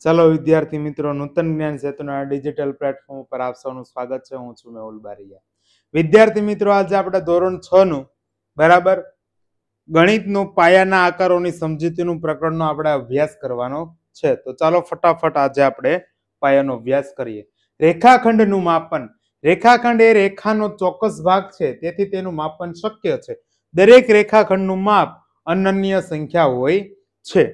ચાલો વિદ્યાર્થી મિત્રો, નૂતન જ્ઞાન સેતુના ડિજિટલ પ્લેટફોર્મ ઉપર આપ સૌનું સ્વાગત છે. હું છું મેહુલ બારિયા. વિદ્યાર્થી મિત્રો, આજે આપણે ધોરણ 6 નું બરાબર ગણિતનું પાયાના આકારોની સમજૂતીનું પ્રકરણનો આપણે અભ્યાસ કરવાનો છે. તો ચાલો ફટાફટ આજે આપણે પાયાનો અભ્યાસ કરીએ. રેખાખંડનું માપન. રેખાખંડ એ રેખાનો ચોક્કસ ભાગ છે, તેથી તેનું માપન શક્ય છે. દરેક રેખાખંડનું માપ અનન્ય સંખ્યા હોય છે,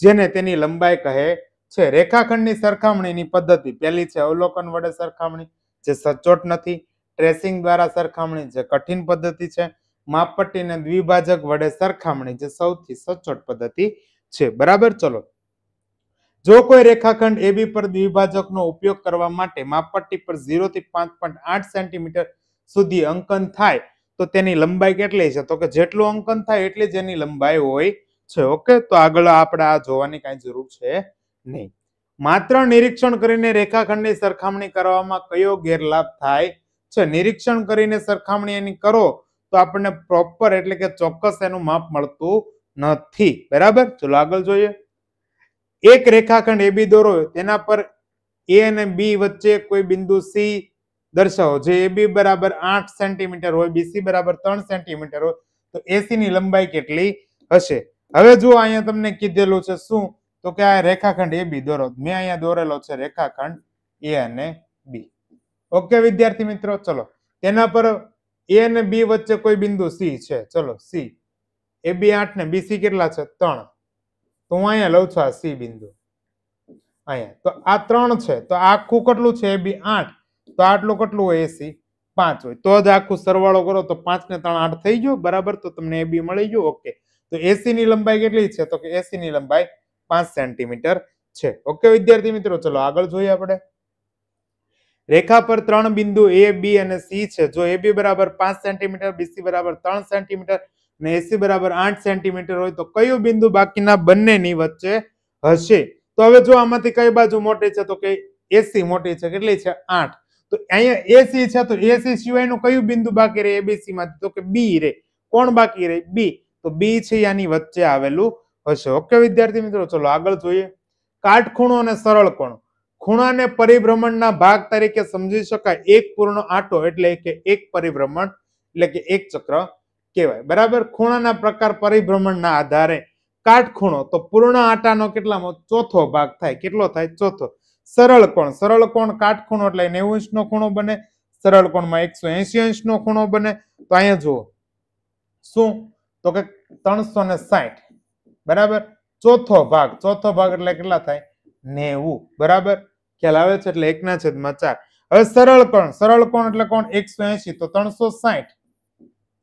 જેને તેની લંબાઈ કહે છે. રેખાખંડની સરખામણીની પદ્ધતિ પહેલી છે અવલોકન વડે સરખામણી, જે સચોટ નથી. ટ્રેસિંગ દ્વારા સરખામણી, જે કઠિન પદ્ધતિ છે. માપપટ્ટી અને દ્વિભાજક વડે સરખામણી, જે સૌથી સચોટ પદ્ધતિ છે. બરાબર. ચલો, જો કોઈ રેખાખંડ AB પર દ્વિભાજકનો ઉપયોગ કરવા માટે માપપટ્ટી પર 0 થી 5.8 સેન્ટીમીટર સુધી અંકન થાય તો તેની લંબાઈ કેટલી છે? તો કે જેટલું અંકન થાય એટલી જ એની લંબાઈ હોય છે. ઓકે, તો આગળ આપણે આ જોવાની કાંઈ જરૂર છે નહીં. માત્ર નિરીક્ષણ કરીને રેખાખંડની સરખામણી કરવામાં કયો ગેરલાભ થાય છે? નિરીક્ષણ કરીને સરખામણી એની કરો તો આપણને પ્રોપર એટલે કે ચોક્કસ એનું માપ મળતું નથી. બરાબર. ચલો આગળ જોઈએ. એક રેખાખંડ AB દોરો, તેના પર A અને B વચ્ચે કોઈ બિંદુ C દર્શાવો, જે AB બરાબર 8 સેન્ટીમીટર હોય, BC બરાબર 3 સેન્ટીમીટર હોય, તો AC ની લંબાઈ કેટલી હશે? હવે જો અહીંયા તમને કીધેલું છે શું? તો કે આ રેખાખંડ AB દોરો. મેં અહીંયા દોરેલો છે રેખાખંડ A અને B. ઓકે વિદ્યાર્થી મિત્રો, ચલો તેના પર A અને B વચ્ચે કોઈ બિંદુ C છે. ચલો C, AB 8 ને BC કેટલા છે? 3. તો હું અહીંયા લઉં છું આ C બિંદુ અહીંયા. તો આ 3 છે, તો આખું કેટલું છે? AB 8. તો આટલું કેટલું હોય? AC 5 હોય. તો જ આખું સરવાળો કરો તો 5 ને 3 8 થઈ ગયો. બરાબર. તો તમને AB મળી ગયું. ઓકે, તો AC ની લંબાઈ કેટલી છે? તો કે AC ની લંબાઈ 5 સેન્ટીમીટર છે. ઓકે વિદ્યાર્થી મિત્રો, ચલો આગળ જોઈએ આપણે. રેખા પર 3 બિંદુ A, B અને C છે. જો AB બરાબર 5 સેન્ટીમીટર, BC બરાબર 3 સેન્ટીમીટર અને AC બરાબર 8 સેન્ટીમીટર હોય તો કયું બિંદુ બાકીના બંનેની વચ્ચે હશે? તો હવે જો આમાંથી કઈ બાજુ મોટી છે? તો કે AC મોટી છે. કેટલી છે? 8. તો અહીંયા AC છે, તો AC સિવાયનું કયું બિંદુ બાકી રહે ABC માંથી? તો કે B રહે. કોણ બાકી રહે? B. તો B છે આની વચ્ચે આવેલું હશે. ઓકે વિદ્યાર્થી મિત્રો, ચલો આગળ જોઈએ. કાટખૂણો અને સરળ કોણ. ખૂણાને પરિભ્રમણના ભાગ તરીકે સમજી શકાય. એક પૂર્ણ આંટો એટલે કે એક પરિભ્રમણ એટલે કે એક ચક્ર કહેવાય. બરાબર. ખૂણાના પ્રકાર પરિભ્રમણના આધારે કાટખૂણો તો પૂર્ણ આંટાનો કેટલામો? ચોથો ભાગ થાય. કેટલો થાય? ચોથો. સરળ કોણ. સરળ કોણ કાટખૂણો એટલે 90 અંશનો ખૂણો બને. સરળ કોણમાં 180 અંશનો ખૂણો બને. તો અહીંયા જુઓ શું? તો કે 360. બરાબર. ચોથો ભાગ. ચોથો ભાગ એટલે કેટલા થાય? 90. બરાબર. ખ્યાલ આવે છે? એટલે 1/4. હવે સરળ કોણ. સરળ કોણ એટલે કોણ? 180. તો 360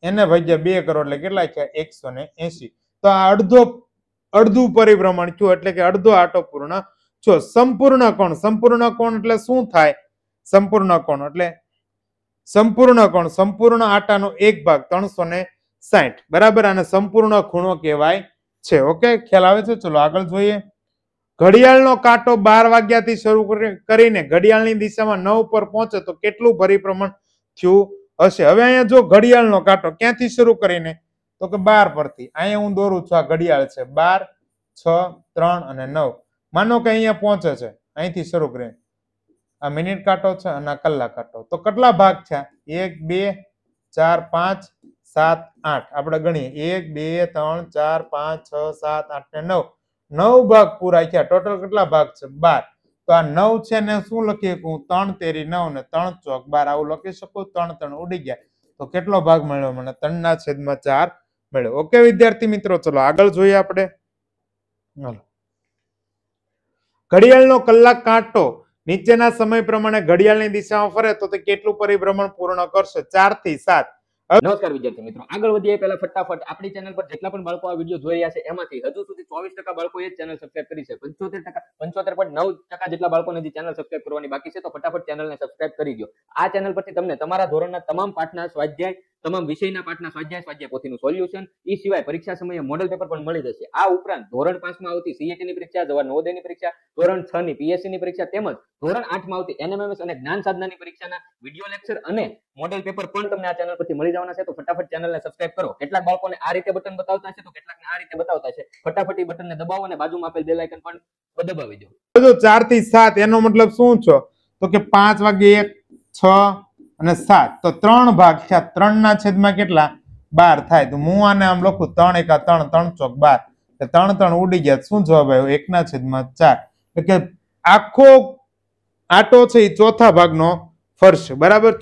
એને ભાગ્યા 2 કરો એટલે કેટલા થયા? 180. તો આ અડધું પરિભ્રમણ થયું એટલે કે અડધો આંટો પૂર્ણ થયો. સંપૂર્ણ કોણ. સંપૂર્ણ કોણ એટલે શું થાય? સંપૂર્ણ કોણ એટલે સંપૂર્ણ આંટાનો એક ભાગ 360. બરાબર. અને સંપૂર્ણ ખૂણો કહેવાય છે. ઓકે, ખ્યાલ આવે છે? ચલો આગળ જોઈએ. ઘડિયાળનો કાંટો 12 વાગ્યાથી શરૂ કરીને ઘડિયાળની દિશામાં 9 પર પહોંચે તો કેટલું પરિભ્રમણ થયું હશે? હવે અહીંયા જો ઘડિયાળનો કાંટો ક્યાંથી શરૂ કરીને? તો કે 12 પરથી. અહીંયા હું દોરું છું. આ ઘડિયાળ છે. 12, 6, 3 અને 9. માનો કે અહીંયા પહોંચે છે, અહીંથી શરૂ કરીને. આ મિનિટ કાંટો છે અને આ કલાક કાંટો. તો કેટલા ભાગ છે? 1, 2, 4, 5, 7, 8. આપણે ગણીએ. 1, 2, 3, 4, 5, 6, 7, 8 ને 9. 9 ભાગ પૂરા થયા. ટોટલ કેટલા ભાગ છે? 12. તો આ 9 છે ને શું લખી શકું? 3 તેરી 9 ને 3 ચોક 12 આવું લખી શકું. 3 ઉડી ગયા. તો કેટલો ભાગ મળ્યો મને? 3/4 મળ્યો. ઓકે વિદ્યાર્થી મિત્રો, ચલો આગળ જોઈએ આપણે. ઘડિયાળનો કલાક કાંટો નીચેના સમય પ્રમાણે ઘડિયાળની દિશામાં ફરે તો તે કેટલું પરિભ્રમણ પૂર્ણ કરશે? 4 થી 7. નમસ્કાર વિદ્યાર્થી મિત્રો, આગળ વધીએ પહેલા ફટાફટ આપણી ચેનલ પર જેટલા પણ બાળકો આ વિડીયો જોઈ રહ્યા છે એમાંથી હજુ સુધી 24% બાળકોએ ચેનલ સબસ્ક્રાઇબ કરી છે. 75.9% જેટલા બાળકોને હજી ચેનલ સબસ્ક્રાઇબ કરવાની બાકી છે, તો ફટાફટ ચેનલને સબસ્ક્રાઇબ કરી દો. આ ચેનલ પરથી તમને તમારા ધોરણના તમામ પાઠના સ્વાધ્યાય તમામ વિષયના પાઠના સ્વાધ્યાય પોથીનું સોલ્યુશન, એ સિવાય પરીક્ષા સમયે મોડેલ પેપર પણ મળી જશે. આ ઉપરાંત ધોરણ 5 માં આવતી સીએટી ની પરીક્ષા, જવાહર નવોદયની પરીક્ષા, ધોરણ 6 ની પીએસસી ની પરીક્ષા તેમજ ધોરણ 8 માં આવતી એનએમએમએસ અને જ્ઞાન સાધનાની પરીક્ષાના વિડિયો લેક્ચર અને મોડેલ પેપર પણ તમને આ ચેનલ પરથી મળી જવાના છે. તો ફટાફટ ચેનલને સબસ્ક્રાઇબ કરો. કેટલાક બાળકોને આ રીતે બટન બતાવતા છે તો કેટલાકને આ રીતે બતાવતા છે. ફટાફટ એ બટનને દબાવો અને બાજુમાં આપેલ બેલ આઇકન પણ દબાવી દો. જો 4 થી 7 એનો મતલબ શું છે? તો કે 5 વાગે 1, 6 અને 7, તો 3 ભાગ થયા. 3 ના છેદમાં કેટલા? 12 થાય. તો હું આને આમ લખું 3 એકા 3, 3 ચોક 12. 3 ઉડી ગયા. શું જવાબ આવ્યો? 1 ના છેદમાં 4. એટલે આખો આટો છે એ ચોથા ભાગનો ફરશે. બરાબર,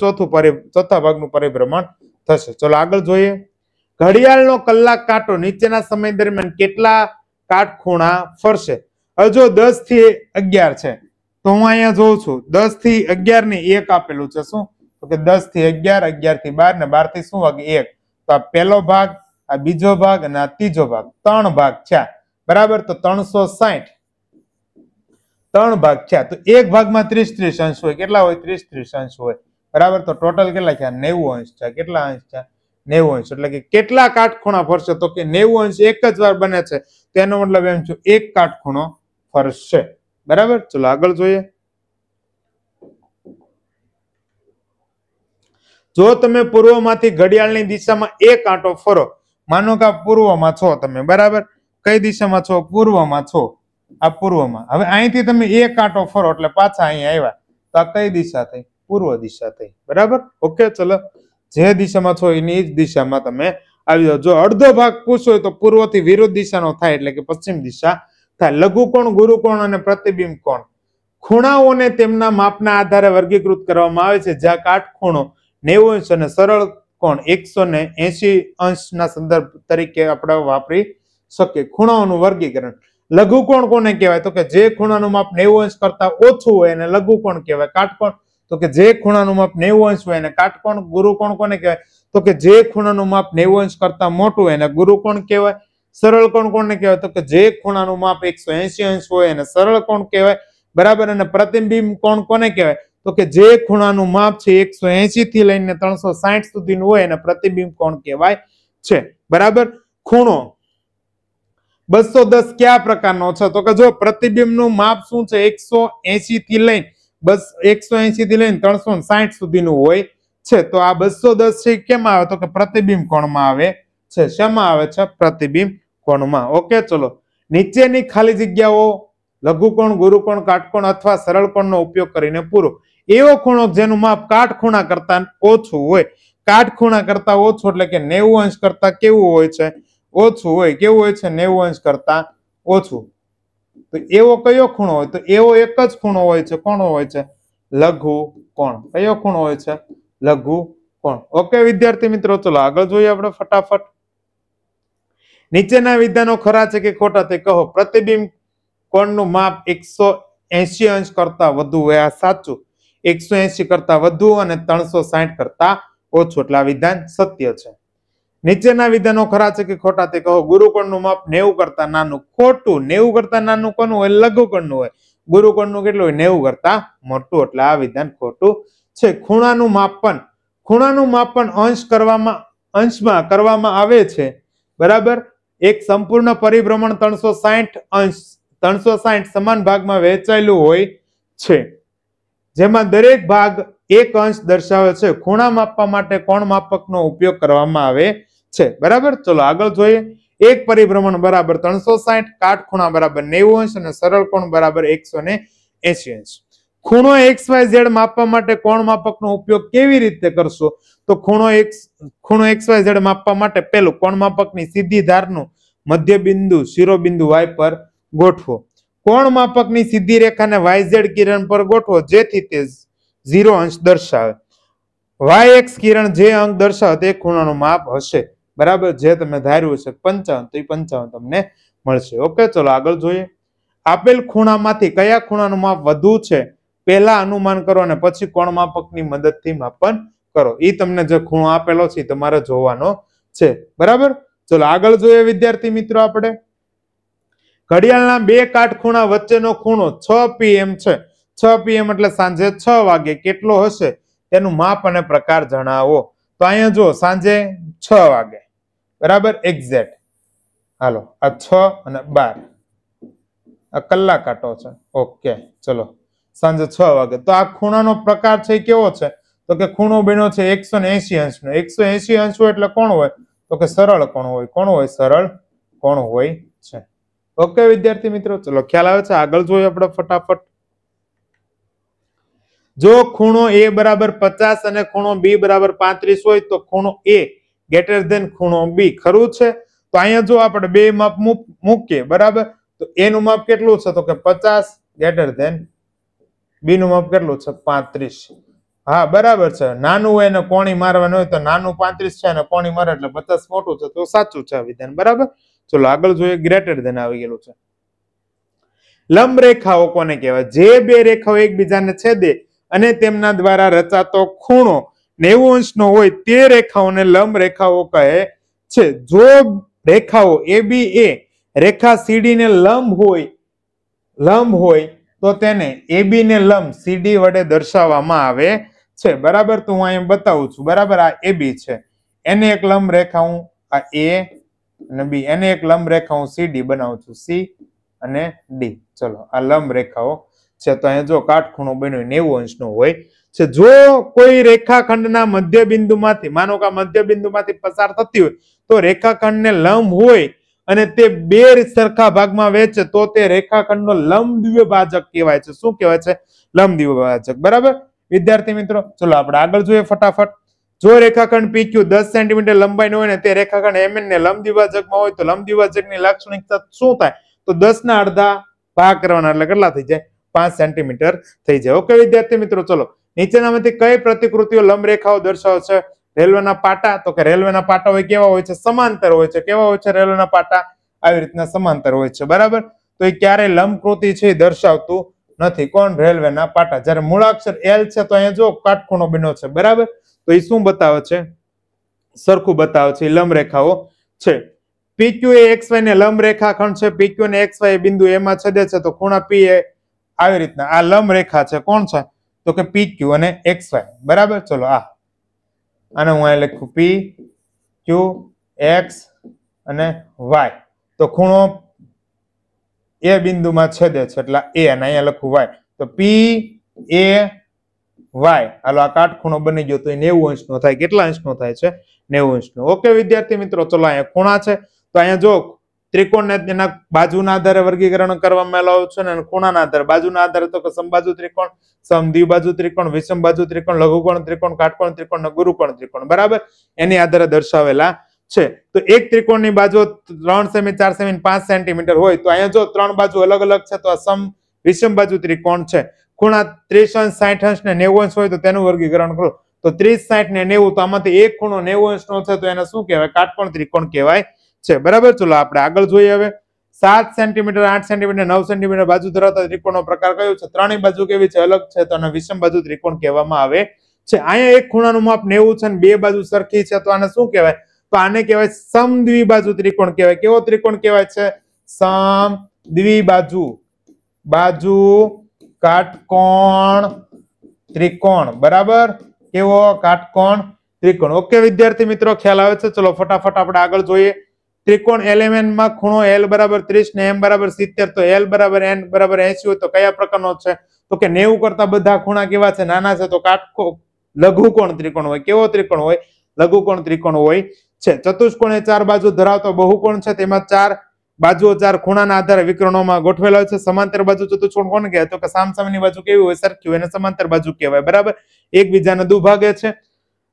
ચોથા ભાગનું પરિભ્રમણ થશે. ચલો આગળ જોઈએ. ઘડિયાળનો કલાક કાંટો નીચેના સમય દરમિયાન કેટલા કાટખૂણા ફરશે? હવે જો 10 થી 11 છે તો હું અહીંયા જોઉં છું 10 થી 11 ને 1 આપેલું છે. શું? તો કે 10 થી 11, 11 થી 12 ને 12 થી શું વાગે? 1. તો આ પહેલો ભાગ, આ બીજો ભાગ અને આ ત્રીજો ભાગ, 3 ભાગ થયા. બરાબર, તો 360 3 ભાગ થયા. તો એક ભાગમાં 30 અંશ હોય. કેટલા હોય? 30 અંશ હોય. બરાબર, તો ટોટલ કેટલા થયા? 90 અંશ થયા. કેટલા અંશ થયા? 90 અંશ. એટલે કે કેટલા કાટખૂણા ફરશે? તો કે 90 અંશ એક જ વાર બને છે. તેનો મતલબ એમ છે એક કાટખૂણો ફરશે. બરાબર, ચલો આગળ જોઈએ. જો તમે પૂર્વમાંથી ઘડિયાળની દિશામાં એક આંટો ફરો, માનો કે પૂર્વમાં છો તમે. બરાબર, કઈ દિશામાં છો? પૂર્વમાં છો. આ પૂર્વમાં. હવે અહીંથી તમે એક આંટો ફરો એટલે પાછા અહીં આવ્યા, તો આ કઈ દિશા થઈ? પૂર્વ દિશા થઈ. બરાબર, ઓકે. ચલો, જે દિશામાં છો એની જ દિશામાં તમે આવી જાઓ. જો અડધો ભાગ પૂછો તો પૂર્વથી વિરુદ્ધ દિશાનો થાય એટલે કે પશ્ચિમ દિશા થાય. લઘુકોણ, ગુરુકોણ અને પ્રતિબિંબ કોણ. ખૂણાઓને તેમના માપના આધારે વર્ગીકૃત કરવામાં આવે છે. જ્યાં કાટખૂણો 90 અંશ અને સરળ કોણ 180 અંશના સંદર્ભ તરીકે આપણે વાપરી શકીએ. ખૂણાઓનું વર્ગીકરણ. લઘુકોણ કોને કહેવાય? તો કે જે ખૂણાનું માપ 90 અંશ કરતા ઓછું હોય એને લઘુકોણ કહેવાય. કાટકોણ તો કે જે ખૂણાનું માપ 90 અંશ હોય એને કાટકોણ. ગુરુકોણ કોને કહેવાય? તો કે જે ખૂણાનું માપ 90 અંશ કરતા મોટું હોય એને ગુરુકોણ કહેવાય. સરળ કોણ કોને કહેવાય? તો કે જે ખૂણાનું માપ 180 અંશ હોય એને સરળ કોણ કહેવાય. બરાબર, અને પ્રતિબિંબ કોણ કોને કહેવાય? તો કે જે ખૂણાનું માપ છે 180 થી લઈને 360 સુધીનું હોય એને પ્રતિબિંબ કોણ કહેવાય છે. બરાબર, ખૂણો 210 કયા પ્રકારનો છે? તો કે જો પ્રતિબિંબનું માપ શું છે? 180 થી લઈને 360 સુધીનું હોય છે. તો આ 210 છે કેમાં આવે? તો કે પ્રતિબિંબ કોણમાં આવે છે. શેમાં આવે છે? પ્રતિબિંબ કોણમાં. ઓકે, ચલો. નીચેની ખાલી જગ્યાઓ લઘુકોણ, ગુરુકોણ, કાટકોણ અથવા સરળ કોણનો ઉપયોગ કરીને પૂરો. એવો ખૂણો જેનું માપ કાટખૂણા કરતા ઓછું હોય. કાટખૂણા કરતા ઓછું એટલે કે 90 અંશ કરતા કેવું હોય છે? ઓછું હોય. કેવું હોય છે? 90 અંશ કરતા ઓછું. તો એવો કયો ખૂણો હોય? તો એવો એક જ ખૂણો હોય છે. કોનો હોય છે? લઘુ કોણ. કયો ખૂણો હોય છે? લઘુ કોણ. ઓકે વિદ્યાર્થી મિત્રો, ચલો આગળ જોઈએ આપણે ફટાફટ. નીચેના વિધાનો ખરા છે કે ખોટા તે કહો. પ્રતિબિંબ કોણનું માપ 180 અંશ કરતા વધુ હોય. આ સાચું. 180 કરતા વધુ અને 360 કરતા ઓછું. એટલે આ વિધાન સત્ય છે. નીચેના વિધાનો ખરા છે કે ખોટા તે કહો. ગુરુકોણનું માપ 90 કરતા નાનું. ખોટું. 90 કરતા નાનું કોનું હોય? લઘુકોણનું હોય. ગુરુકોણનું કેટલું હોય? 90 કરતા મોટું. એટલે આ વિધાન ખોટું છે. ખૂણાનું માપન. ખૂણાનું માપન અંશમાં કરવામાં આવે છે. બરાબર, એક સંપૂર્ણ પરિભ્રમણ 360 સમાન ભાગમાં વહેંચાયેલું હોય છે, જેમાં દરેક ભાગ એક અંશ દર્શાવે છે. ખૂણા માપવા માટે કોણ માપકનો ઉપયોગ કરવામાં આવે છે. બરાબર, ચલો આગળ જોઈએ. એક પરિભ્રમણ બરાબર 360, કાટખૂણા બરાબર 90 અંશ અને સરળ કોણ બરાબર 180 અંશ. ખૂણો XYZ માપવા માટે કોણ માપકનો ઉપયોગ કેવી રીતે કરશો? તો ખૂણો XYZ માપવા માટે પહેલું કોણ માપકની સીધી ધારનું મધ્ય બિંદુ શિરોબિંદુ Y પર ગોઠવો. કોણ માપકની સીધી રેખાને YZ કિરણ પર ગોઠવો જેથી તે 0 અંશ દર્શાવે. YX કિરણ જે અંક દર્શાવે તે ખૂણાનું માપ હશે. બરાબર, જે તમે ધાર્યું હશે 55 તો એ 55 તમને મળશે. ઓકે, ચલો આગળ જોઈએ. આપેલ ખૂણામાંથી કયા ખૂણાનું માપ વધુ છે પહેલા અનુમાન કરો અને પછી કોણ માપકની મદદથી માપન કરો. એ તમને જે ખૂણો આપેલો છે તમારે જોવાનો છે. બરાબર, ચલો આગળ જોઈએ વિદ્યાર્થી મિત્રો. આપણે ઘડિયાળના બે કાટખૂણા વચ્ચેનો ખૂણો 6 PM છે. 6 PM એટલે સાંજે 6 વાગે કેટલો હશે તેનું માપ અને પ્રકાર જણાવો. તો અહીંયા જો સાંજે 6 વાગે બરાબર એક્ઝેક્ટ. હાલો આ 6 અને 12 આ કલાક કાંટો છે. ઓકે ચલો સાંજે 6 વાગે. તો આ ખૂણાનો પ્રકાર છે કેવો છે? તો કે ખૂણો બન્યો છે 180 અંશનો. 180 અંશ એટલે કોણ હોય? તો કે સરળ કોણ હોય. કોણ હોય? સરળ કોણ હોય છે. ઓકે વિદ્યાર્થી મિત્રો, ચલો ખ્યાલ આવે છે. આગળ જોઈએ આપણે ફટાફટ. જો ખૂણો A બરાબર 50 અને ખૂણો B બરાબર 35 હોય તો ખૂણો A ગ્રેટર ધેન ખૂણો B. ખરું છે? તો અહીંયા જો આપણે બે માપ મૂકીએ બરાબર, તો A નું માપ કેટલું છે? તો કે 50 ગ્રેટર ધેન B નું માપ કેટલું છે? 35. હા બરાબર છે. નાનું હોય અને કોણી મારવાનું હોય તો નાનું 35 છે અને કોણી મારે એટલે 50 મોટું છે, તો સાચું છે વિધાન. બરાબર. ચલો આગળ જોઈએ. ગ્રેટર ધેન આવી ગયેલું છે. લંબ રેખાઓ કોને કહેવાય? જે બે રેખાઓ એકબીજાને છેદે અને તેમના દ્વારા રચાતો ખૂણો 90 અંશનો હોય તે રેખાઓને લંબ રેખાઓ કહે છે. જો રેખાઓ AB એ રેખા CD ને લંબ હોય તો તેને AB ને લંબ CD વડે દર્શાવવામાં આવે છે. બરાબર. તો હું અહીંયા બતાવું છું. બરાબર. આ AB છે, એને એક લંબ રેખા હું આ A અને B, એને એક લંબ રેખા હું CD બનાવું છું, C અને D. ચલો આ લંબ રેખાઓ છે. તો અહીંયા જો કાટખૂણો બન્યો 90 અંશનો હોય છે. જો કોઈ રેખાખંડના મધ્યબિંદુમાંથી, માનો કે મધ્યબિંદુમાંથી પસાર થતી હોય તો રેખાખંડને લંબ હોય અને તે બે સરખા ભાગમાં વહેંચે તો તે રેખાખંડનો લંબ દ્વિભાજક કહેવાય છે. શું કહેવાય છે? લંબ દ્વિભાજક. બરાબર વિદ્યાર્થી મિત્રો, ચલો આપણે આગળ જોઈએ ફટાફટ. જો રેખાખંડ PQ 10 સેન્ટીમીટર લંબાઈનો હોય ને તે રેખાખંડ MN ને લંબ દ્વિભાજકમાં હોય તો લંબ દ્વિભાજકની લાક્ષણિકતા શું થાય? તો 10 ના અડધા ભાગ કરવાના એટલે કેટલા થઈ જાય? 5 સેન્ટીમીટર થઈ જાય. ઓકે વિદ્યાર્થી મિત્રો, ચલો નીચેનામાંથી કઈ પ્રતિકૃતિઓ લંબ રેખાઓ દર્શાવે છે? રેલવેના પાટા. તો કે રેલવેના પાટા હોય કેવા હોય છે? સમાંતર હોય છે. કેવા હોય છે રેલવેના પાટા? આવી રીતના સમાંતર હોય છે. બરાબર. તો એ ક્યારે લંબકૃતિ છે એ દર્શાવતું નથી. કોણ? રેલવેના પાટા. જ્યારે મૂળાક્ષર L છે તો અહીંયા જો કાટખૂણો બન્યો છે. બરાબર. તો એ શું બતાવે છે? સરખું બતાવે છે. લંબ રેખાઓ છે. PQ એ XY ને લંબ રેખાખંડ છે. PQ ને XY બિંદુ એમાં છેદે છે તો ખૂણા P એ આવી રીતના આ લંબ રેખા છે. કોણ છે? તો કે PQ અને XY. બરાબર. ચલો આને હું અહીં લખું PQ X અને Y. તો ખૂણો એ બિંદુમાં છેદે છે એટલે A અને અહીંયા લખું Y. તો P A Y. હાલો આ કાટખૂણો બની ગયો તો એ 90 અંશનો થાય. કેટલા અંશનો થાય છે? 90 અંશનો. ઓકે વિદ્યાર્થી મિત્રો, ચલો અહીંયા ખૂણા છે તો અહીંયા જો ત્રિકોણને તેના બાજુના આધારે વર્ગીકરણ કરવામાં આવેલું છે અને ખૂણાના આધારે. બાજુના આધારે તો કે સમબાજુ ત્રિકોણ, સમદ્વિબાજુ ત્રિકોણ, વિષમબાજુ ત્રિકોણ, લઘુકોણ ત્રિકોણ, કાટકોણ ત્રિકોણ અને ગુરુકોણ ત્રિકોણ. બરાબર. એની આધારે દર્શાવેલા છે. તો એક ત્રિકોણની બાજુ 3 સેમી, 4 સેમી, 5 સેન્ટીમીટર હોય તો અહીંયા જો ત્રણ બાજુ અલગ અલગ છે તો આ વિષમબાજુ ત્રિકોણ છે. ખૂણા 30 અંશ, 60 અંશ ને 90 અંશ હોય તો તેનું વર્ગીકરણ કરો. તો 30, 60 ને 90 તો આમાંથી એક ખૂણો 90 અંશનો છે તો એને શું કહેવાય? કાટકોણ ત્રિકોણ કહેવાય છે. બરાબર. ચલો આપણે આગળ જોઈએ હવે. 7 સેન્ટીમીટર, 8 સેન્ટીમીટર, 9 સેન્ટીમીટર બાજુ ધરાવતા ત્રિકોણનો પ્રકાર કયો છે? ત્રણેય બાજુ કેવી છે? અલગ છે તો આને વિષમબાજુ ત્રિકોણ કહેવામાં આવે છે. અહીંયા એક ખૂણાનું માપ 90 છે અને બે બાજુ સરખી છે તો આને શું કહેવાય? તો આને કહેવાય સમદ્વિબાજુ ત્રિકોણ કહેવાય. કેવો ત્રિકોણ કહેવાય છે? સમદ્વિબાજુ. બાજુ કાટકોણ ત્રિકોણ. બરાબર. કેવો? કાટકોણ ત્રિકોણ. ઓકે વિદ્યાર્થી મિત્રો, ખ્યાલ આવે છે? ચલો ફટાફટ આપણે આગળ જોઈએ. ત્રિકોણ LMN માં ખૂણો L બરાબર 30 ને M બરાબર 70 તો L બરાબર N બરાબર 80 હોય તો કયા પ્રકારનો છે? તો કે 90 કરતા બધા ખૂણા કેવા છે? નાના છે તો લઘુકોણ ત્રિકોણ હોય. કેવો ત્રિકોણ હોય? લઘુકોણ ત્રિકોણ હોય છે. ચતુષ્કોણ એ 4 બાજુ ધરાવતો બહુકોણ છે. તેમાં 4 બાજુઓ 4 ખૂણાના આધારે વિકર્ણોમાં ગોઠવેલા હોય છે. સમાંતર બાજુ ચતુષ્કોણ કોને કહેવાય? તો કે સામસામેની બાજુ કેવી હોય? સરખી હોય એને સમાંતર બાજુ કહેવાય. બરાબર. એકબીજાને દુભાગે છે.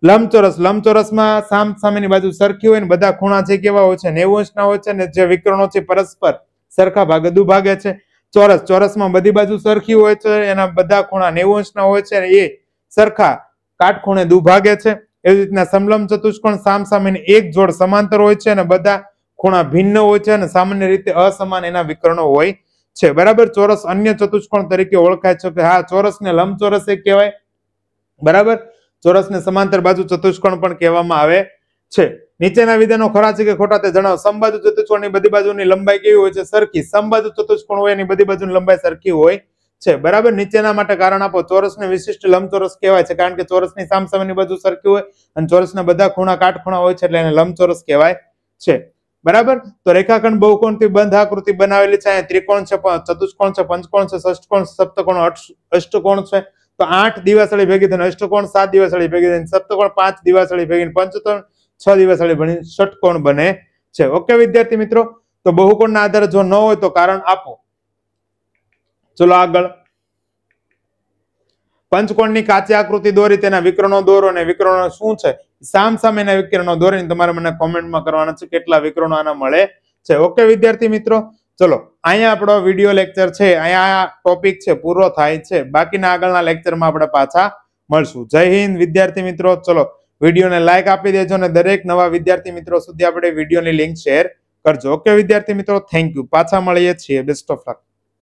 લંબચોરસ. લંબચોરસમાં સામસામેની બાજુ સરખી હોય ને બધા ખૂણા છે કેવા હોય છે? 90 અંશના હોય છે ને જે વિકર્ણો છે પરસ્પર સરખા ભાગે દુભાગે છે. ચોરસ. ચોરસમાં બધી બાજુ સરખી હોય છે, એના બધા ખૂણા 90 અંશના હોય છે એ સરખા કાટખૂણે દુભાગે છે. એવી રીતના સમલંબ ચતુષ્કોણ સામસામેની એક જોડ સમાંતર હોય છે અને બધા ખૂણા ભિન્ન હોય છે અને સામાન્ય રીતે અસમાન એના વિકર્ણો હોય છે. બરાબર. ચોરસ અન્ય ચતુષ્કોણ તરીકે ઓળખાય છે. કે હા, ચોરસને લંબચોરસ એ કહેવાય. બરાબર. ચોરસને સમાંતર બાજુ ચતુષ્કોણ પણ કહેવામાં આવે છે. નીચેના વિધાનો ખરા છે કે ખોટા તે જણાવો. સમબાજુ ચતુષ્કોણની બધી બાજુની લંબાઈ કેવી હોય છે? સરખી. સમબાજુ ચતુષ્કોણ હોય એની બધી બાજુની લંબાઈ સરખી હોય છે બરાબર. નીચેના માટે કારણ આપો. ચોરસને વિશિષ્ટ લંબચોરસ કહેવાય છે કારણ કે ચોરસની સામસામેની બાજુ સરખી હોય અને ચોરસના બધા ખૂણા કાટખૂણા હોય છે એટલે એને લંબચોરસ કહેવાય છે બરાબર. તો રેખાખંડ બહુકોણથી બંધ આકૃતિ બનાવેલી છે. અહીંયા ત્રિકોણ છે, ચતુષ્કોણ છે, પંચકોણ છે, ષષ્ટકોણ, સપ્તકોણ, અષ્ટકોણ છે. તો 8 દિવાસળી ભેગી થઈને અષ્ટકોણ, 7 દિવાસળી ભેગી થઈને સપ્તકોણ, 5 દિવાસળી ભેગી પંચકોણ, 6 દિવાસળી બની ષટકોણ બને છે. ઓકે વિદ્યાર્થી મિત્રો, તો બહુકોણના આધારે જો ન હોય તો કારણ આપો. ચલો આગળ. પંચકોણની કાચી આકૃતિ દોરી તેના વિકર્ણો દોરો અને વિકર્ણો શું છે સામસામેના વિકર્ણો દોરીને તમારે મને કોમેન્ટમાં કરવાના છે કેટલા વિકર્ણો આના મળે છે. ઓકે વિદ્યાર્થી મિત્રો, ચલો અહીંયા આપણો વિડીયો લેક્ચર છે, અહીંયા ટોપિક છે પૂરો થાય છે. બાકીના આગળના લેક્ચરમાં આપણે પાછા મળશું. જય હિન્દ વિદ્યાર્થી મિત્રો. ચલો વિડીયોને લાઈક આપી દેજો અને દરેક નવા વિદ્યાર્થી મિત્રો સુધી આપણે વિડીયોની લિંક શેર કરજો. ઓકે વિદ્યાર્થી મિત્રો, થેન્ક યુ. પાછા મળીએ છીએ. Best of luck.